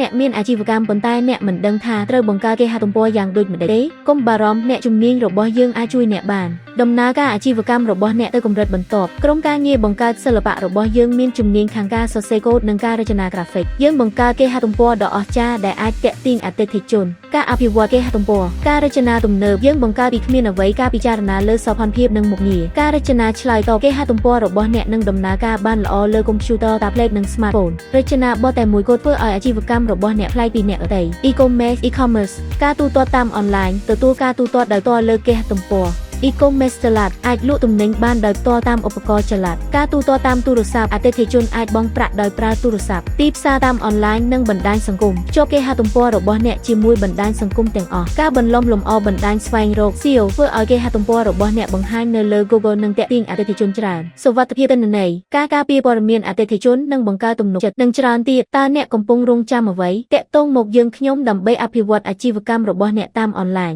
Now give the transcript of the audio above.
អ្នកមានអាជីវកម្មប៉ុន្តែអ្នកមិនដឹងថាត្រូវបង្កើតគេហទំព័រយ៉ាងដូចម្តេចទេកុំបារម្ភអ្នកជំនាញរបស់យើងអាចជួយអ្នកបានដំណើរការអាជីវកម្មរបស់អ្នកទៅកម្រិតបន្ទាប់ក្រុមការងារបង្កើតសិល្បៈរបស់យើងមានជំនាញខាងការសរសេរកូដនិងការរចនាក្រាហ្វិកយើងបង្កើតគេហទំព័រដ៏អស្ចារ្យដែលអាចទាក់ទាញអតិថិជនការអភិវឌ្ឍគេហទំព័រការរចនាទំនើបយើងបង្កើតពីគ្មានអ្វីការពិចារណាលើសោភ័ណភាពនិងមុខងារការរចនាឆ្លើយតបគេហទំព័ររបស់អ្នកនឹងដំណើរការបានល្អលើកុំព្យូទ័រ tablet និង smartphone រចនាបទតែមួយគត់ធ្វើឲ្យអាជីវកម្មរបស់អ្នកប្លែកពីអ្នកដទៃ e-commerce ការទូទាត់តាមអនឡាញទទួលការទូទាត់ដោយផ្ទាល់លើគេហទំព័រe-commerce ចល័តអាចលក់ទំនិញបានដោយផ្ទាល់តាមឧបករណ៍ចល័តការទូទាត់តាមទូរស័ព្ទអតិថិជនអាចបង់ប្រាក់ដោយប្រើទូរស័ព្ទទីផ្សារតាមអនឡាញនិងបណ្ដាញសង្គមភ្ជាប់គេហទំព័ររបស់អ្នកជាមួយបណ្ដាញសង្គមទាំងអស់ការបន្លំលម្អបណ្ដាញស្វែងរក SEO ធ្វើឲ្យគេហទំព័ររបស់អ្នកបង្ហាញនៅលើ Google និងទាក់ទាញអតិថិជនច្រើនសុវត្ថិភាពទិន្នន័យការការពារព័ត៌មានអតិថិជននិងបង្កើតទំនុកចិត្តនិងច្រើនទៀតតើអ្នកកំពុងរង់ចាំអ្វីទាក់ទងមកយើងខ្ញុំដើម្បីអភិវឌ្ឍអាជីវកម្មរបស់អ្នកតាមអនឡាញ